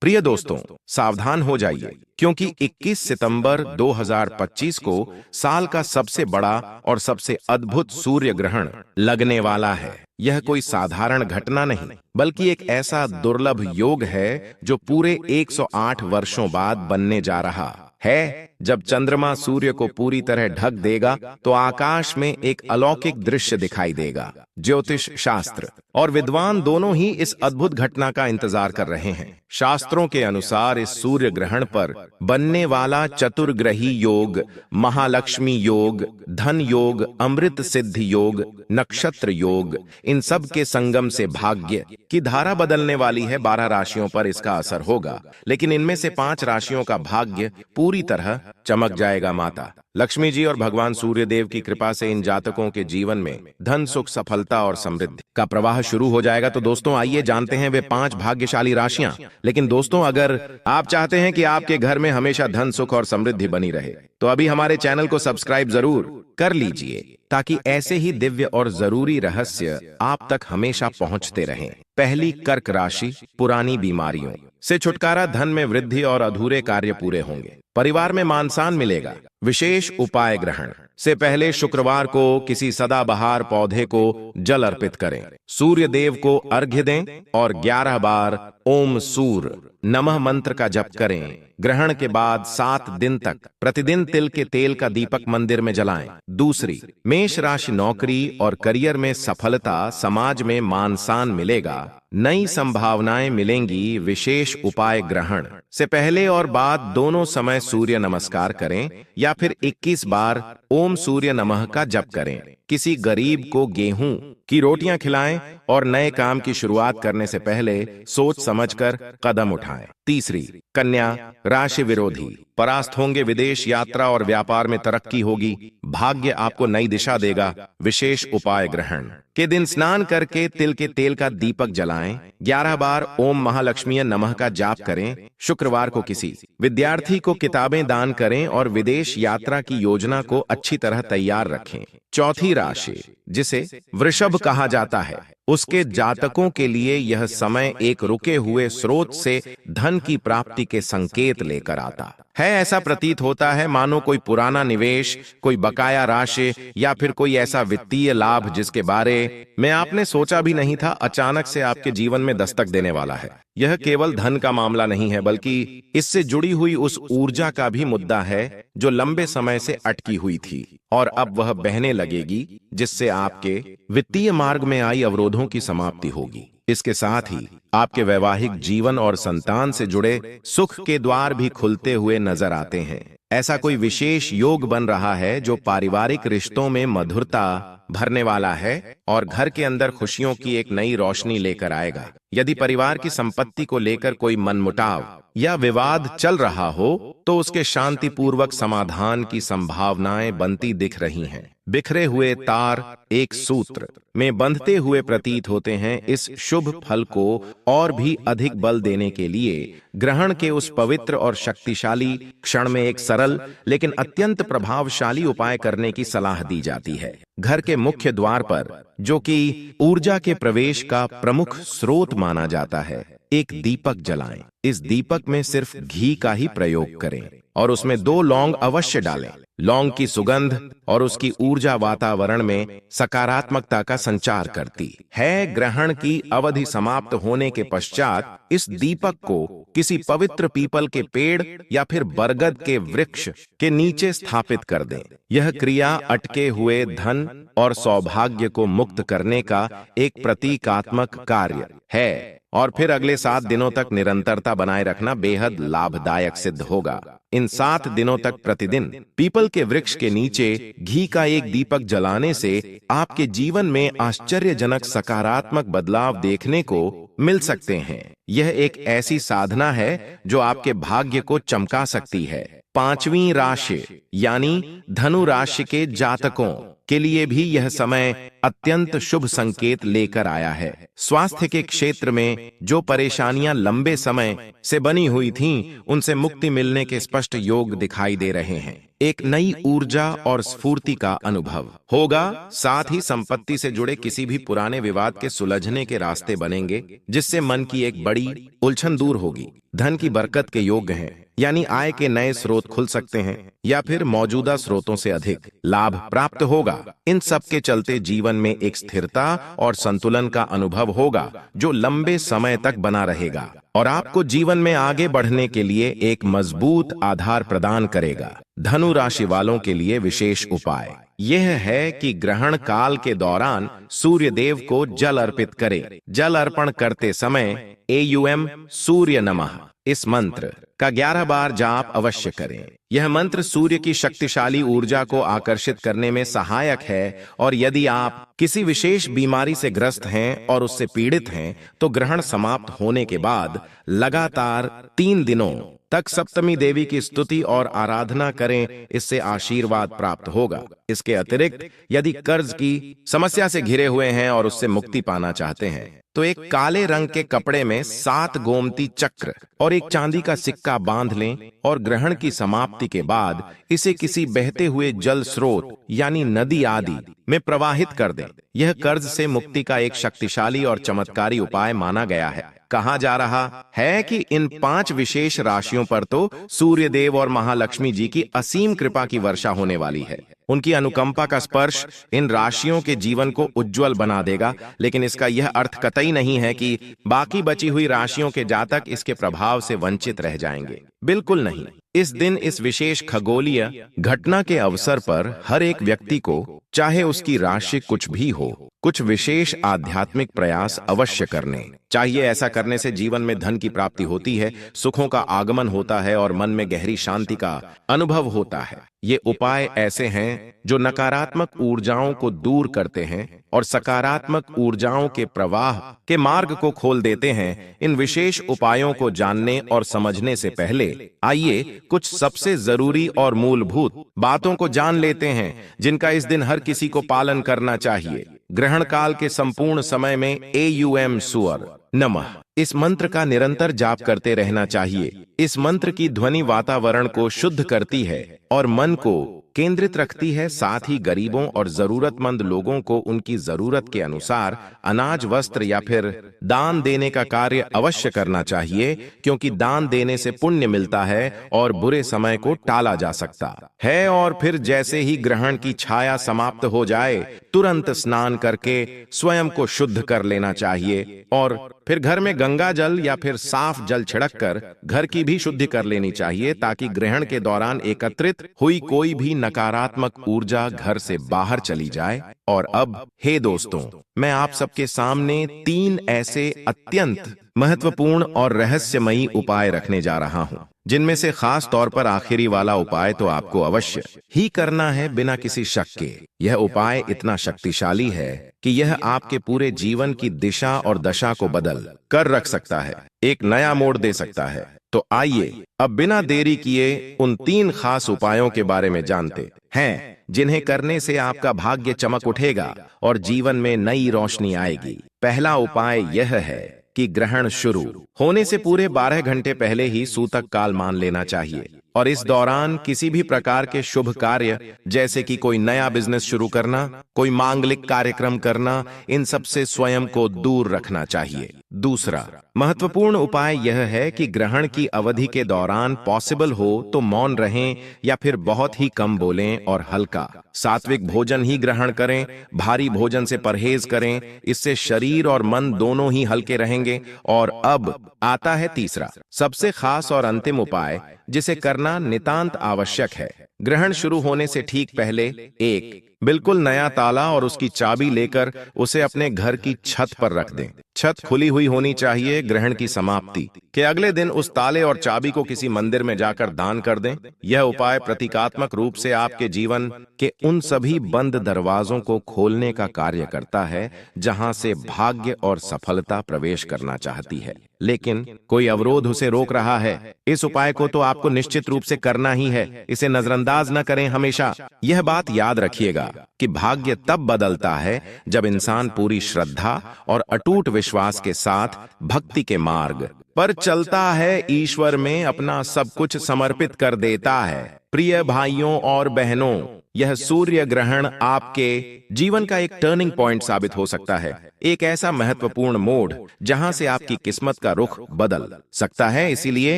प्रिय दोस्तों, सावधान हो जाइए क्योंकि 21 सितंबर 2025 को साल का सबसे बड़ा और सबसे अद्भुत सूर्य ग्रहण लगने वाला है। यह कोई साधारण घटना नहीं, बल्कि एक ऐसा दुर्लभ योग है जो पूरे 108 वर्षों बाद बनने जा रहा है। जब चंद्रमा सूर्य को पूरी तरह ढक देगा तो आकाश में एक अलौकिक दृश्य दिखाई देगा। ज्योतिष शास्त्र और विद्वान दोनों ही इस अद्भुत घटना का इंतजार कर रहे हैं। शास्त्रों के अनुसार इस सूर्य ग्रहण पर बनने वाला चतुर्ग्रही योग, महालक्ष्मी योग, धन योग, अमृत सिद्धि योग, नक्षत्र योग, इन सब के संगम से भाग्य की धारा बदलने वाली है। 12 राशियों पर इसका असर होगा, लेकिन इनमें से 5 राशियों का भाग्य पूरी तरह चमक जाएगा। माता लक्ष्मी जी और भगवान सूर्यदेव की कृपा से इन जातकों के जीवन में धन, सुख, सफलता और समृद्धि का प्रवाह शुरू हो जाएगा। तो दोस्तों, आइए जानते हैं वे 5 भाग्यशाली राशियां। लेकिन दोस्तों, अगर आप चाहते हैं कि आपके घर में हमेशा धन, सुख और समृद्धि बनी रहे, तो अभी हमारे चैनल को सब्सक्राइब जरूर कर लीजिए, ताकि ऐसे ही दिव्य और जरूरी रहस्य आप तक हमेशा पहुंचते रहें। पहली, कर्क राशि। पुरानी बीमारियों से छुटकारा, धन में वृद्धि और अधूरे कार्य पूरे होंगे। परिवार में मान सम्मान मिलेगा। विशेष उपाय, ग्रहण से पहले शुक्रवार को किसी सदाबहार पौधे को जल अर्पित करें, सूर्य देव को अर्घ्य दें और 11 बार ओम सूर्य नमः मंत्र का जप करें। ग्रहण के बाद 7 दिन तक प्रतिदिन तिल के तेल का दीपक मंदिर में जलाएं। दूसरी, मेष राशि। नौकरी और करियर में सफलता, समाज में मान सम्मान मिलेगा, नई संभावनाएं मिलेंगी। विशेष उपाय, ग्रहण से पहले और बाद दोनों समय सूर्य नमस्कार करें या फिर 21 बार ओम सूर्य नमः का जप करें। किसी गरीब को गेहूं की रोटियां खिलाएं और नए काम की शुरुआत करने से पहले सोच समझकर कदम उठाएं। तीसरी, कन्या राशि। विरोधी परास्त होंगे, विदेश यात्रा और व्यापार में तरक्की होगी, भाग्य आपको नई दिशा देगा। विशेष उपाय, ग्रहण के दिन स्नान करके तिल के तेल का दीपक जलाएं, 11 बार ओम महालक्ष्मी नमः का जाप करें। शुक्रवार को किसी विद्यार्थी को किताबें दान करें और विदेश यात्रा की योजना को अच्छी तरह तैयार रखें। चौथी राशि, जिसे वृषभ कहा जाता है, उसके जातकों के लिए यह समय एक रुके हुए स्रोत से धन की प्राप्ति के संकेत लेकर आता है। ऐसा प्रतीत होता है मानो कोई पुराना निवेश, कोई बकाया राशि या फिर कोई ऐसा वित्तीय लाभ जिसके बारे में आपने सोचा भी नहीं था, अचानक से आपके जीवन में दस्तक देने वाला है। यह केवल धन का मामला नहीं है, बल्कि इससे जुड़ी हुई उस ऊर्जा का भी मुद्दा है जो लंबे समय से अटकी हुई थी और अब वह बहने लगेगी, जिससे आपके वित्तीय मार्ग में आई अवरोधों की समाप्ति होगी। इसके साथ ही आपके वैवाहिक जीवन और संतान से जुड़े सुख के द्वार भी खुलते हुए नजर आते हैं। ऐसा कोई विशेष योग बन रहा है जो पारिवारिक रिश्तों में मधुरता भरने वाला है और घर के अंदर खुशियों की एक नई रोशनी लेकर आएगा। यदि परिवार की संपत्ति को लेकर कोई मनमुटाव या विवाद चल रहा हो, तो उसके शांतिपूर्वक समाधान की संभावनाएं बनती दिख रही हैं। बिखरे हुए तार एक सूत्र में बंधते हुए प्रतीत होते हैं। इस शुभ फल को और भी अधिक बल देने के लिए ग्रहण के उस पवित्र और शक्तिशाली क्षण में एक सरल लेकिन अत्यंत प्रभावशाली उपाय करने की सलाह दी जाती है। घर के मुख्य द्वार पर, जो कि ऊर्जा के प्रवेश का प्रमुख स्रोत माना जाता है, एक दीपक जलाएं। इस दीपक में सिर्फ घी का ही प्रयोग करें और उसमें 2 लौंग अवश्य डालें। लौंग की सुगंध और उसकी ऊर्जा वातावरण में सकारात्मकता का संचार करती है। ग्रहण की अवधि समाप्त होने के पश्चात इस दीपक को किसी पवित्र पीपल के पेड़ या फिर बरगद के वृक्ष के नीचे स्थापित कर दें। यह क्रिया अटके हुए धन और सौभाग्य को मुक्त करने का एक प्रतीकात्मक कार्य है और फिर अगले 7 दिनों तक निरंतरता बनाए रखना बेहद लाभदायक सिद्ध होगा। इन 7 दिनों तक प्रतिदिन पीपल के वृक्ष के नीचे घी का एक दीपक जलाने से आपके जीवन में आश्चर्यजनक सकारात्मक बदलाव देखने को मिल सकते हैं। यह एक ऐसी साधना है जो आपके भाग्य को चमका सकती है। 5वीं राशि यानी धनु राशि के जातकों के लिए भी यह समय अत्यंत शुभ संकेत लेकर आया है। स्वास्थ्य के क्षेत्र में जो परेशानियां लंबे समय से बनी हुई थीं, उनसे मुक्ति मिलने के स्पष्ट योग दिखाई दे रहे हैं। एक नई ऊर्जा और स्फूर्ति का अनुभव होगा। साथ ही संपत्ति से जुड़े किसी भी पुराने विवाद के सुलझने के रास्ते बनेंगे, जिससे मन की एक बड़ी उलझन दूर होगी। धन की बरकत के योग हैं, यानी आय के नए स्रोत खुल सकते हैं या फिर मौजूदा स्रोतों से अधिक लाभ प्राप्त होगा। इन सब के चलते जीवन में एक स्थिरता और संतुलन का अनुभव होगा, जो लंबे समय तक बना रहेगा और आपको जीवन में आगे बढ़ने के लिए एक मजबूत आधार प्रदान करेगा। धनु राशि वालों के लिए विशेष उपाय यह है कि ग्रहण काल के दौरान सूर्य देव को जल अर्पित करें। जल अर्पण करते समय एयूएम सूर्य नमः इस मंत्र का 11 बार जाप अवश्य करें। यह मंत्र सूर्य की शक्तिशाली ऊर्जा को आकर्षित करने में सहायक है, और यदि आप किसी विशेष बीमारी से ग्रस्त हैं और उससे पीड़ित हैं, तो ग्रहण समाप्त होने के बाद लगातार 3 दिनों तक सप्तमी देवी की स्तुति और आराधना करें। इससे आशीर्वाद प्राप्त होगा। इसके अतिरिक्त यदि कर्ज की समस्या से घिरे हुए हैं और उससे मुक्ति पाना चाहते हैं, तो एक काले रंग के कपड़े में 7 गोमती चक्र और एक चांदी का सिक्का बांध लें और ग्रहण की समाप्ति के बाद इसे किसी बहते हुए जल स्रोत यानी नदी आदि में प्रवाहित कर दें। यह कर्ज से मुक्ति का एक शक्तिशाली और चमत्कारी उपाय माना गया है। कहा जा रहा है कि इन 5 विशेष राशियों पर तो सूर्य देव और महालक्ष्मी जी की असीम कृपा की वर्षा होने वाली है। उनकी अनुकंपा का स्पर्श इन राशियों के जीवन को उज्जवल बना देगा, लेकिन इसका यह अर्थ कतई नहीं है कि बाकी बची हुई राशियों के जातक इसके प्रभाव से वंचित रह जाएंगे। बिल्कुल नहीं। इस दिन इस विशेष खगोलीय घटना के अवसर पर हर एक व्यक्ति को, चाहे उसकी राशि कुछ भी हो, कुछ विशेष आध्यात्मिक प्रयास अवश्य करने चाहिए। ऐसा करने से जीवन में धन की प्राप्ति होती है, सुखों का आगमन होता है और मन में गहरी शांति का अनुभव होता है। ये उपाय ऐसे हैं जो नकारात्मक ऊर्जाओं को दूर करते हैं और सकारात्मक ऊर्जाओं के प्रवाह के मार्ग को खोल देते हैं। इन विशेष उपायों को जानने और समझने से पहले आइए कुछ सबसे जरूरी और मूलभूत बातों को जान लेते हैं, जिनका इस दिन हर किसी को पालन करना चाहिए। ग्रहण काल के संपूर्ण समय में एयूएम सूर्य नमः इस मंत्र का निरंतर जाप करते रहना चाहिए। इस मंत्र की ध्वनि वातावरण को शुद्ध करती है और मन को केंद्रित रखती है। साथ ही गरीबों और जरूरतमंद लोगों को उनकी जरूरत के अनुसार अनाज, वस्त्र या फिर दान देने का कार्य अवश्य करना चाहिए, क्योंकि दान देने से पुण्य मिलता है और बुरे समय को टाला जा सकता है। और फिर जैसे ही ग्रहण की छाया समाप्त हो जाए, तुरंत स्नान करके स्वयं को शुद्ध कर लेना चाहिए और फिर घर में गंगा जल या फिर साफ जल छिड़क कर घर की भी शुद्धि कर लेनी चाहिए, ताकि ग्रहण के दौरान एकत्रित हुई कोई भी नकारात्मक ऊर्जा घर से बाहर चली जाए। और अब हे दोस्तों, मैं आप सबके सामने 3 ऐसे अत्यंत महत्वपूर्ण और रहस्यमयी उपाय रखने जा रहा हूं, जिनमें से खास तौर पर आखिरी वाला उपाय तो आपको अवश्य ही करना है बिना किसी शक के। यह उपाय इतना शक्तिशाली है कि यह आपके पूरे जीवन की दिशा और दशा को बदल कर रख सकता है, एक नया मोड़ दे सकता है। तो आइए अब बिना देरी किए उन 3 खास उपायों के बारे में जानते हैं, जिन्हें करने से आपका भाग्य चमक उठेगा और जीवन में नई रोशनी आएगी। पहला उपाय यह है कि ग्रहण शुरू होने से पूरे 12 घंटे पहले ही सूतक काल मान लेना चाहिए, और इस दौरान किसी भी प्रकार के शुभ कार्य, जैसे कि कोई नया बिजनेस शुरू करना, कोई मांगलिक कार्यक्रम करना, इन सब से स्वयं को दूर रखना चाहिए। दूसरा महत्वपूर्ण उपाय यह है कि ग्रहण की अवधि के दौरान पॉसिबल हो तो मौन रहें या फिर बहुत ही कम बोलें और हल्का सात्विक भोजन ही ग्रहण करें। भारी भोजन से परहेज करें, इससे शरीर और मन दोनों ही हल्के रहेंगे। और अब आता है तीसरा, सबसे खास और अंतिम उपाय, जिसे करना नितांत आवश्यक है। ग्रहण शुरू होने से ठीक पहले एक बिल्कुल नया ताला और उसकी चाबी लेकर उसे अपने घर की छत पर रख दें। छत खुली हुई होनी चाहिए। ग्रहण की समाप्ति के अगले दिन उस ताले और चाबी को किसी मंदिर में जाकर दान कर दें। यह उपाय प्रतीकात्मक रूप से आपके जीवन के उन सभी बंद दरवाजों को खोलने का कार्य करता है, जहां से भाग्य और सफलता प्रवेश करना चाहती है। लेकिन कोई अवरोध उसे रोक रहा है। इस उपाय को तो आपको निश्चित रूप से करना ही है, इसे नजरअंदाज न करें हमेशा। यह बात याद रखिएगा कि भाग्य तब बदलता है जब इंसान पूरी श्रद्धा और अटूट विश्वास के साथ भक्ति के मार्ग पर चलता है, ईश्वर में अपना सब कुछ समर्पित कर देता है। प्रिय भाइयों और बहनों, यह सूर्य ग्रहण आपके जीवन का एक टर्निंग पॉइंट साबित हो सकता है, एक ऐसा महत्वपूर्ण मोड़ जहां से आपकी किस्मत का रुख बदल सकता है। इसीलिए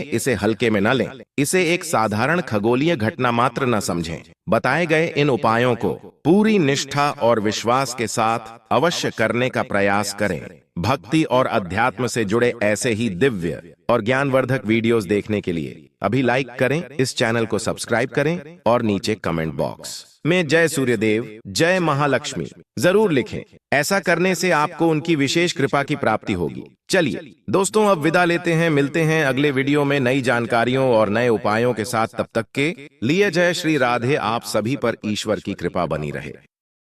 इसे हल्के में न लें, इसे एक साधारण खगोलीय घटना मात्र न समझें। बताए गए इन उपायों को पूरी निष्ठा और विश्वास के साथ अवश्य करने का प्रयास करें। भक्ति और अध्यात्म से जुड़े ऐसे ही दिव्य और ज्ञानवर्धक वीडियोस देखने के लिए अभी लाइक करें, इस चैनल को सब्सक्राइब करें और नीचे कमेंट बॉक्स में जय सूर्यदेव, जय महालक्ष्मी जरूर लिखें। ऐसा करने से आपको उनकी विशेष कृपा की प्राप्ति होगी। चलिए दोस्तों, अब विदा लेते हैं, मिलते हैं अगले वीडियो में नई जानकारियों और नए उपायों के साथ। तब तक के लिए जय श्री राधे। आप सभी पर ईश्वर की कृपा बनी रहे।